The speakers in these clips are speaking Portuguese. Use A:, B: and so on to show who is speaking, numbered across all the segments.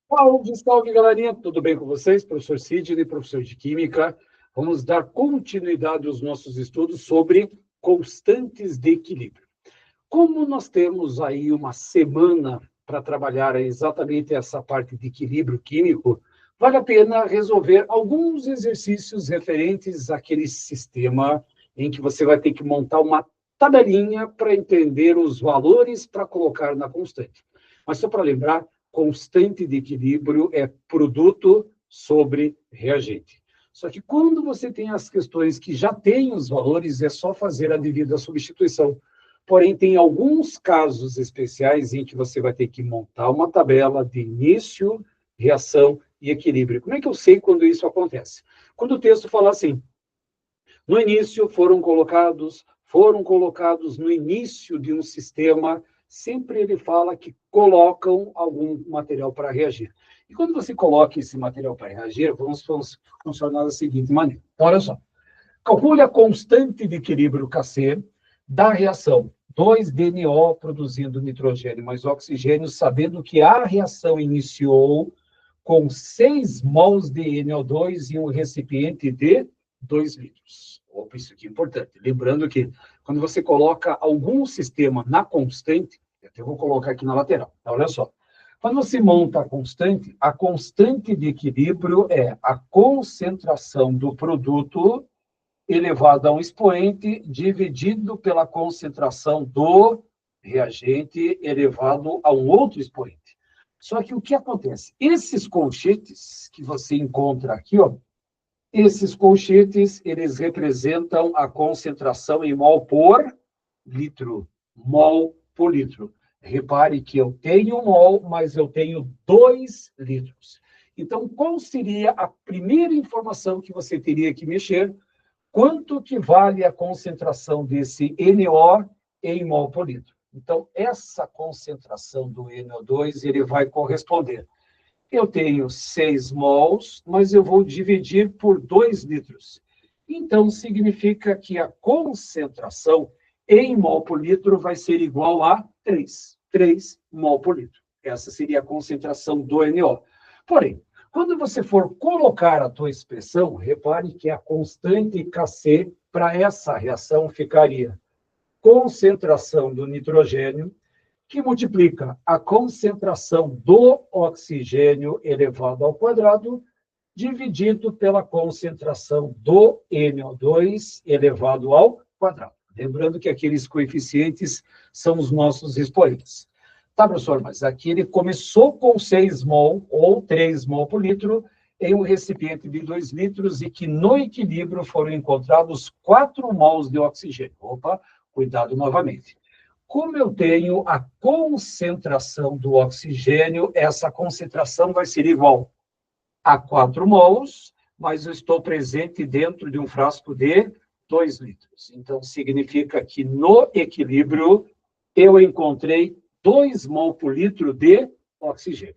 A: Salve, salve, galerinha! Tudo bem com vocês? Professor Sidney, professor de Química. Vamos dar continuidade aos nossos estudos sobre constantes de equilíbrio. Como nós temos aí uma semana para trabalhar exatamente essa parte de equilíbrio químico, vale a pena resolver alguns exercícios referentes àquele sistema em que você vai ter que montar uma tabelinha para entender os valores para colocar na constante. Mas só para lembrar, constante de equilíbrio é produto sobre reagente. Só que quando você tem as questões que já têm os valores, é só fazer a devida substituição. Porém, tem alguns casos especiais em que você vai ter que montar uma tabela de início, reação e equilíbrio. Como é que eu sei quando isso acontece? Quando o texto fala assim, no início foram colocados no início de um sistema, sempre ele fala que colocam algum material para reagir. E quando você coloca esse material para reagir, vamos funcionar da seguinte maneira. Então, olha só. Calcule a constante de equilíbrio Kc da reação 2-DNO produzindo nitrogênio mais oxigênio, sabendo que a reação iniciou com 6 mols de NO2 em um recipiente de 2 litros. Opa, isso aqui é importante. Lembrando que quando você coloca algum sistema na constante, eu vou colocar aqui na lateral, então, olha só. Quando você monta a constante de equilíbrio é a concentração do produto elevado a um expoente dividido pela concentração do reagente elevado a um outro expoente. Só que o que acontece? Esses colchetes que você encontra aqui, ó, esses colchetes, eles representam a concentração em mol por litro. Mol por litro. Repare que eu tenho mol, mas eu tenho 2 litros. Então, qual seria a primeira informação que você teria que mexer? Quanto que vale a concentração desse NO em mol por litro? Então, essa concentração do NO2, ele vai corresponder. Eu tenho 6 mols, mas eu vou dividir por 2 litros. Então, significa que a concentração em mol por litro vai ser igual a 3 mol por litro. Essa seria a concentração do NO. Porém, quando você for colocar a tua expressão, repare que a constante Kc para essa reação ficaria concentração do nitrogênio, que multiplica a concentração do oxigênio elevado ao quadrado, dividido pela concentração do NO2 elevado ao quadrado. Lembrando que aqueles coeficientes são os nossos expoentes. Tá, professor, mas aqui ele começou com 6 mol ou 3 mol por litro em um recipiente de 2 litros e que no equilíbrio foram encontrados 4 mols de oxigênio. Opa, cuidado novamente. Como eu tenho a concentração do oxigênio, essa concentração vai ser igual a 4 mols, mas eu estou presente dentro de um frasco de 2 litros. Então, significa que no equilíbrio eu encontrei 2 mol por litro de oxigênio.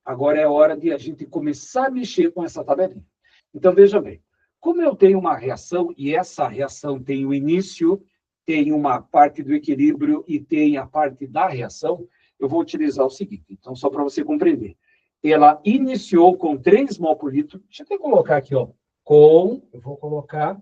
A: Agora é hora de a gente começar a mexer com essa tabelinha. Então, veja bem, como eu tenho uma reação, e essa reação tem o início, tem uma parte do equilíbrio e tem a parte da reação, eu vou utilizar o seguinte. Então, só para você compreender. Ela iniciou com 3 mol por litro. Deixa eu até colocar aqui, ó. Eu vou colocar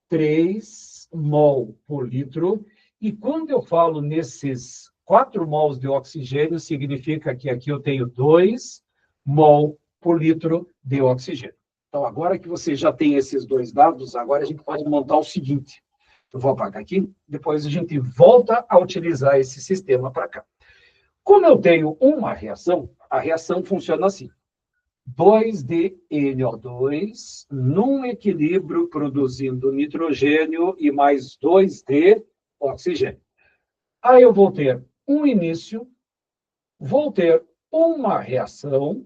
A: 3 mol por litro. E quando eu falo nesses 4 mols de oxigênio, significa que aqui eu tenho 2 mol por litro de oxigênio. Então, agora que você já tem esses dois dados, agora a gente pode montar o seguinte. Eu vou apagar aqui, depois a gente volta a utilizar esse sistema para cá. Como eu tenho uma reação, a reação funciona assim. 2-de-NO2 num equilíbrio produzindo nitrogênio e mais 2 de oxigênio. Aí eu vou ter um início, vou ter uma reação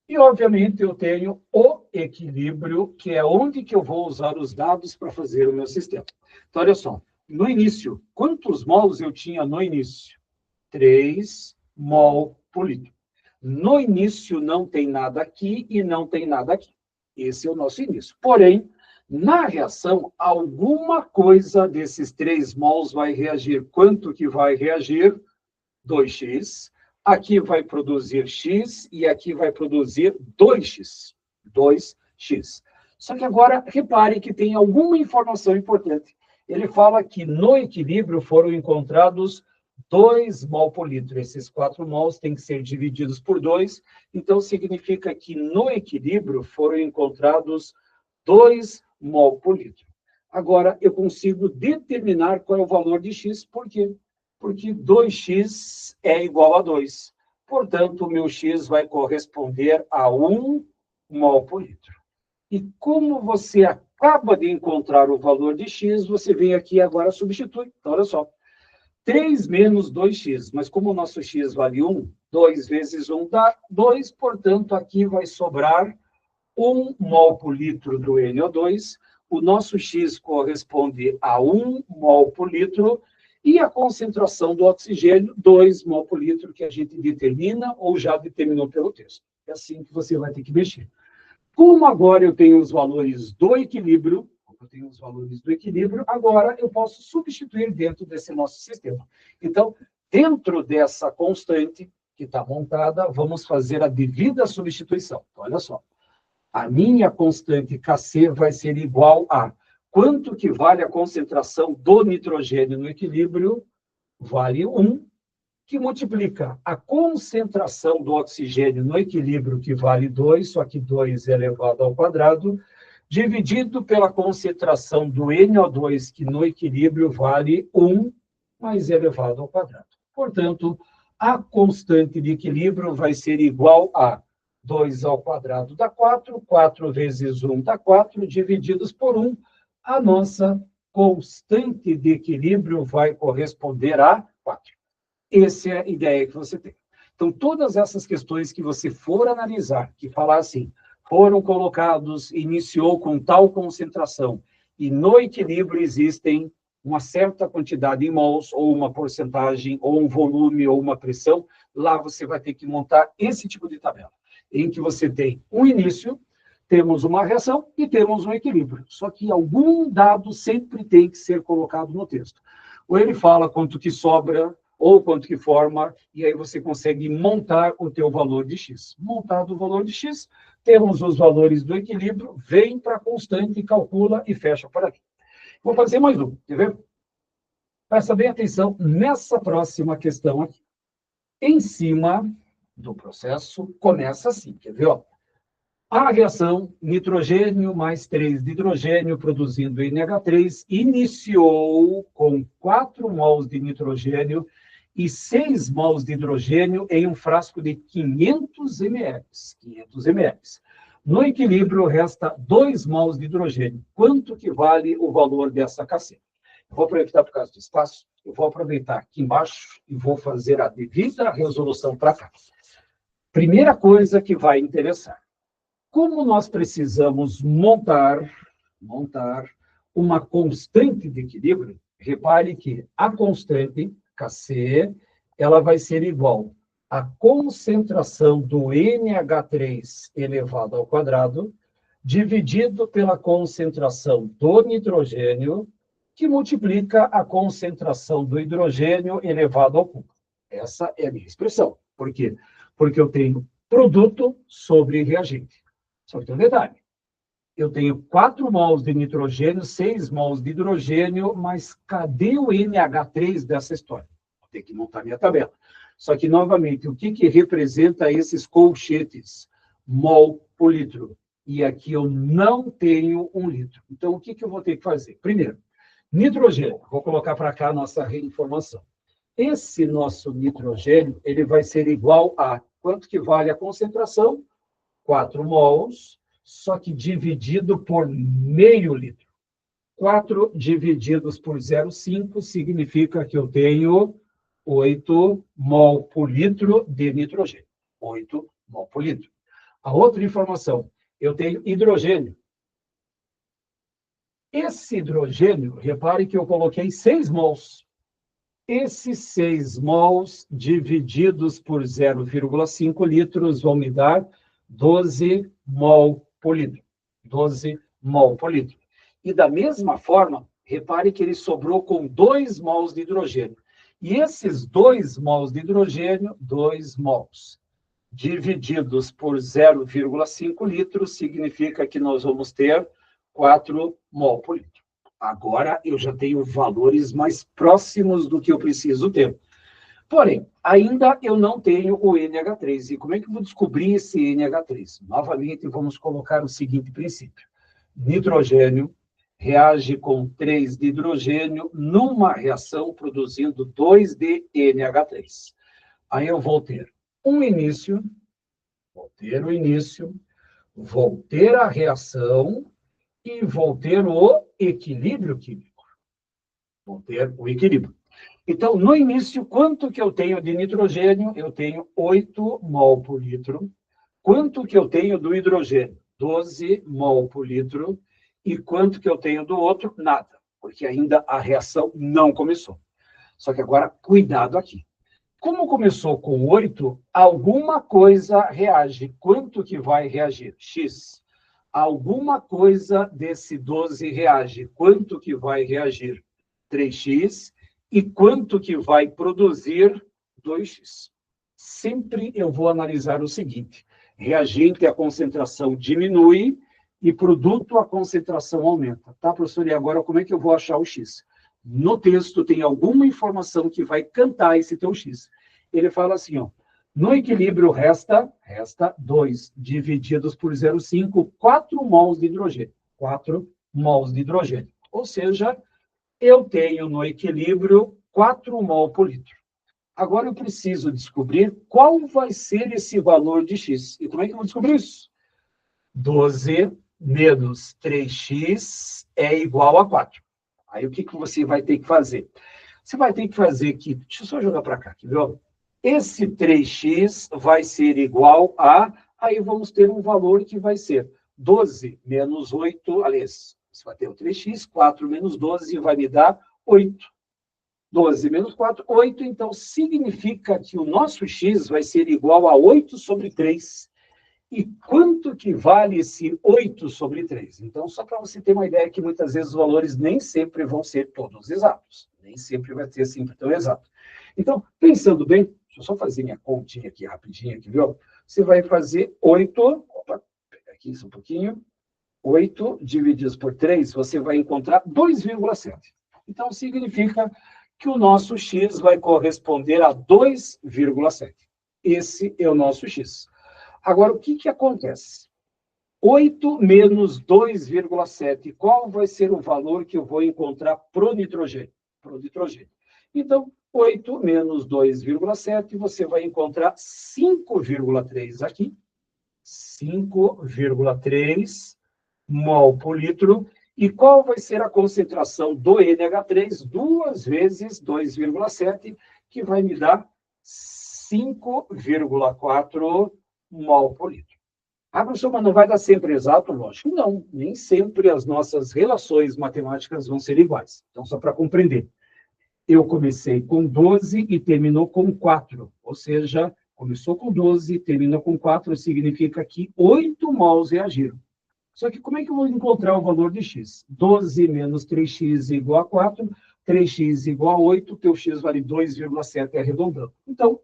A: e, obviamente, eu tenho o equilíbrio, que é onde que eu vou usar os dados para fazer o meu sistema. Então, olha só, no início, quantos mols eu tinha no início? 3 mol por litro. No início não tem nada aqui e não tem nada aqui. Esse é o nosso início. Porém, na reação, alguma coisa desses 3 mols vai reagir. Quanto que vai reagir? 2x. Aqui vai produzir X e aqui vai produzir 2X. 2X. Só que agora, repare que tem alguma informação importante. Ele fala que no equilíbrio foram encontrados 2 mol por litro. Esses 4 mols têm que ser divididos por 2. Então, significa que no equilíbrio foram encontrados 2 mol por litro. Agora, eu consigo determinar qual é o valor de X. Por quê? Porque 2x é igual a 2. Portanto, o meu X vai corresponder a 1 mol por litro. E como você acaba de encontrar o valor de X, você vem aqui e agora substitui. Então, olha só. 3 menos 2x, mas como o nosso X vale 1, 2 vezes 1 dá 2, portanto, aqui vai sobrar 1 mol por litro do NO2, o nosso X corresponde a 1 mol por litro, e a concentração do oxigênio, 2 mol por litro, que a gente determina ou já determinou pelo texto. É assim que você vai ter que mexer. Como agora eu tenho os valores do equilíbrio, agora eu posso substituir dentro desse nosso sistema. Então, dentro dessa constante que está montada, vamos fazer a devida substituição. Então, olha só. A minha constante Kc vai ser igual a quanto que vale a concentração do nitrogênio no equilíbrio? Vale 1, que multiplica a concentração do oxigênio no equilíbrio, que vale 2, só que 2 elevado ao quadrado, dividido pela concentração do NO2, que no equilíbrio vale 1, mais elevado ao quadrado. Portanto, a constante de equilíbrio vai ser igual a 2 ao quadrado dá 4, 4 vezes 1 dá 4, divididos por 1, a nossa constante de equilíbrio vai corresponder a 4. Essa é a ideia que você tem. Então, todas essas questões que você for analisar, que falar assim, foram colocados, iniciou com tal concentração, e no equilíbrio existem uma certa quantidade em mols, ou uma porcentagem, ou um volume, ou uma pressão, lá você vai ter que montar esse tipo de tabela, em que você tem um início, temos uma reação e temos um equilíbrio. Só que algum dado sempre tem que ser colocado no texto. Ou ele fala quanto que sobra, ou quanto que forma, e aí você consegue montar o teu valor de X. Montado o valor de X, temos os valores do equilíbrio, vem para a constante, calcula e fecha por aqui. Vou fazer mais um, quer ver? Presta bem atenção nessa próxima questão aqui. Em cima do processo, começa assim, quer ver? Ó? A reação nitrogênio mais 3 de hidrogênio produzindo NH3 iniciou com 4 mols de nitrogênio e 6 mols de hidrogênio em um frasco de 500 ml. 500 ml. No equilíbrio, resta 2 mols de hidrogênio. Quanto que vale o valor dessa Kc? Eu vou aproveitar por causa do espaço, eu vou aproveitar aqui embaixo e vou fazer a devida resolução para cá. Primeira coisa que vai interessar. Como nós precisamos montar uma constante de equilíbrio, repare que a constante, Kc, ela vai ser igual à concentração do NH3 elevado ao quadrado, dividido pela concentração do nitrogênio, que multiplica a concentração do hidrogênio elevado ao cubo. Essa é a minha expressão. Por quê? Porque eu tenho produto sobre reagente. Só que tem um detalhe. Eu tenho 4 mols de nitrogênio, 6 mols de hidrogênio, mas cadê o NH3 dessa história? Vou ter que montar minha tabela. Só que, novamente, o que representa esses colchetes? Mol por litro. E aqui eu não tenho 1 litro. Então, o que eu vou ter que fazer? Primeiro, nitrogênio. Vou colocar para cá a nossa reinformação. Esse nosso nitrogênio, ele vai ser igual a quanto que vale a concentração? 4 mols, só que dividido por meio litro. 4 divididos por 0,5 significa que eu tenho 8 mol por litro de nitrogênio. 8 mol por litro. A outra informação, eu tenho hidrogênio. Esse hidrogênio, repare que eu coloquei 6 mols. Esses 6 mols divididos por 0,5 litros vão me dar 12 mol por litro. 12 mol por litro. E da mesma forma, repare que ele sobrou com 2 mols de hidrogênio. E esses 2 mols de hidrogênio, 2 mols, divididos por 0,5 litros, significa que nós vamos ter 4 mol por litro. Agora eu já tenho valores mais próximos do que eu preciso ter. Porém, ainda eu não tenho o NH3. E como é que eu vou descobrir esse NH3? Novamente, vamos colocar o seguinte princípio. Nitrogênio reage com 3 de hidrogênio numa reação produzindo 2 de NH3. Aí eu vou ter um início, vou ter o início, vou ter a reação e vou ter o equilíbrio químico. Vou ter o equilíbrio. Então, no início, quanto que eu tenho de nitrogênio? Eu tenho 8 mol por litro. Quanto que eu tenho do hidrogênio? 12 mol por litro. E quanto que eu tenho do outro? Nada, porque ainda a reação não começou. Só que agora, cuidado aqui. Como começou com 8, alguma coisa reage. Quanto que vai reagir? X. Alguma coisa desse 12 reage. Quanto que vai reagir? 3x. E quanto que vai produzir 2x. Sempre eu vou analisar o seguinte. Reagente, a concentração diminui e produto, a concentração aumenta. Tá, professor? E agora como é que eu vou achar o x? No texto tem alguma informação que vai cantar esse teu x. Ele fala assim, ó, no equilíbrio resta 2 divididos por 0,5, 4 mols de hidrogênio. 4 mols de hidrogênio. Ou seja, eu tenho no equilíbrio 4 mol por litro. Agora eu preciso descobrir qual vai ser esse valor de x. E como é que eu vou descobrir isso? 12 menos 3x é igual a 4. Aí o que você vai ter que fazer? Você vai ter que fazer aqui, deixa eu só jogar para cá, viu? Esse 3x vai ser igual a, aí vamos ter um valor que vai ser 12 menos 8, aliás, você vai ter o 3x, 4 menos 12 vai me dar 8. 12 menos 4, 8, então significa que o nosso x vai ser igual a 8 sobre 3. E quanto que vale esse 8 sobre 3? Então, só para você ter uma ideia que muitas vezes os valores nem sempre vão ser todos exatos. Nem sempre vai ser sempre tão exato. Então, pensando bem, deixa eu só fazer minha continha aqui rapidinho, aqui, viu? Você vai fazer 8, opa, pegar aqui isso um pouquinho, 8 divididos por 3, você vai encontrar 2,7. Então, significa que o nosso x vai corresponder a 2,7. Esse é o nosso x. Agora, o que acontece? 8 menos 2,7, qual vai ser o valor que eu vou encontrar pro nitrogênio? Então, 8 menos 2,7, você vai encontrar 5,3 aqui. 5,3 mol por litro. E qual vai ser a concentração do NH3? 2 vezes 2,7, que vai me dar 5,4 mol por litro. Ah, professor, mas não vai dar sempre exato? Lógico, não. Nem sempre as nossas relações matemáticas vão ser iguais. Então, só para compreender. Eu comecei com 12 e terminou com 4. Ou seja, começou com 12 e terminou com 4, significa que 8 mols reagiram. Só que como é que eu vou encontrar o valor de x? 12 menos 3x igual a 4, 3x igual a 8, teu x vale 2,7 arredondando. Então,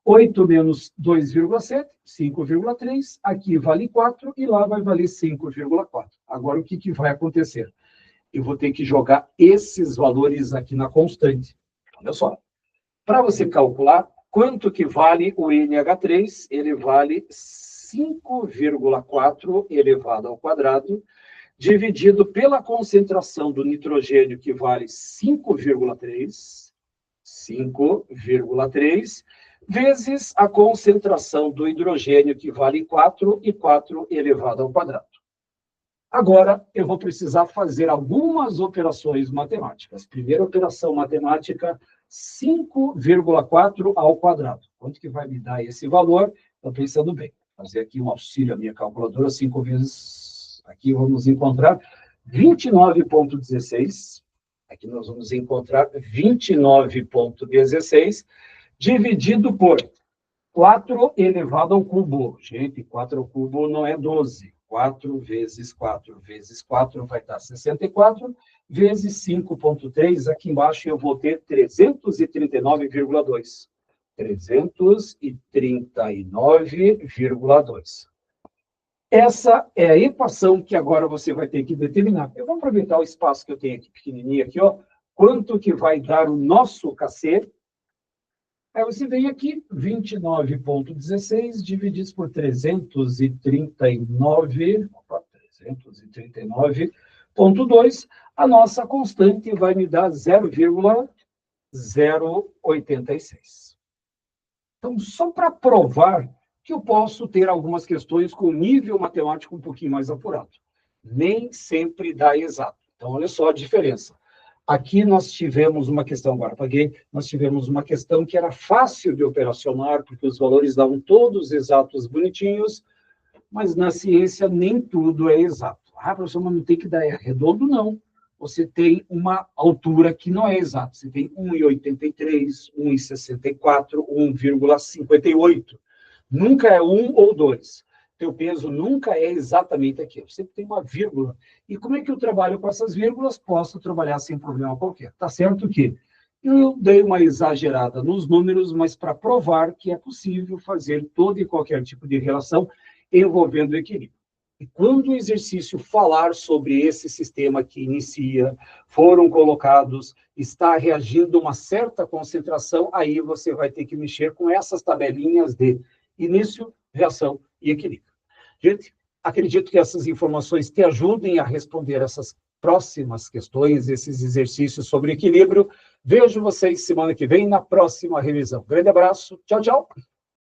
A: 8 menos 2,7, 5,3, aqui vale 4 e lá vai valer 5,4. Agora, o que vai acontecer? Eu vou ter que jogar esses valores aqui na constante. Olha só. Para você calcular quanto que vale o NH3, ele vale 5,4 elevado ao quadrado, dividido pela concentração do nitrogênio, que vale 5,3, vezes a concentração do hidrogênio, que vale 4, e 4 elevado ao quadrado. Agora, eu vou precisar fazer algumas operações matemáticas. Primeira operação matemática, 5,4 ao quadrado. Quanto que vai me dar esse valor? Estou pensando bem. Vou fazer aqui um auxílio à minha calculadora, 5 vezes... Aqui vamos encontrar 29,16. Aqui nós vamos encontrar 29,16, dividido por 4 elevado ao cubo. Gente, 4 ao cubo não é 12. 4 vezes 4 vezes 4 vai dar 64, vezes 5,3, aqui embaixo eu vou ter 339,2. 339,2. Essa é a equação que agora você vai ter que determinar. Eu vou aproveitar o espaço que eu tenho aqui, pequenininho aqui, ó. Quanto que vai dar o nosso KC? Aí você vem aqui, 29,16 divididos por 339,2. A nossa constante vai me dar 0,086. Então, só para provar que eu posso ter algumas questões com nível matemático um pouquinho mais apurado. Nem sempre dá exato. Então, olha só a diferença. Aqui nós tivemos uma questão, agora apaguei, nós tivemos uma questão que era fácil de operacionar, porque os valores davam todos exatos, bonitinhos, mas na ciência nem tudo é exato. Ah, professor, mas não tem que dar redondo, não. Você tem uma altura que não é exata. Você tem 1,83, 1,64, 1,58. Nunca é 1 ou 2. Teu peso nunca é exatamente aquilo. Sempre tem uma vírgula. E como é que eu trabalho com essas vírgulas? Posso trabalhar sem problema qualquer. Tá certo que eu dei uma exagerada nos números, mas para provar que é possível fazer todo e qualquer tipo de relação envolvendo o equilíbrio. E quando o exercício falar sobre esse sistema que inicia, foram colocados, está reagindo uma certa concentração, aí você vai ter que mexer com essas tabelinhas de início, reação e equilíbrio. Gente, acredito que essas informações te ajudem a responder essas próximas questões, esses exercícios sobre equilíbrio. Vejo vocês semana que vem na próxima revisão. Grande abraço, tchau, tchau.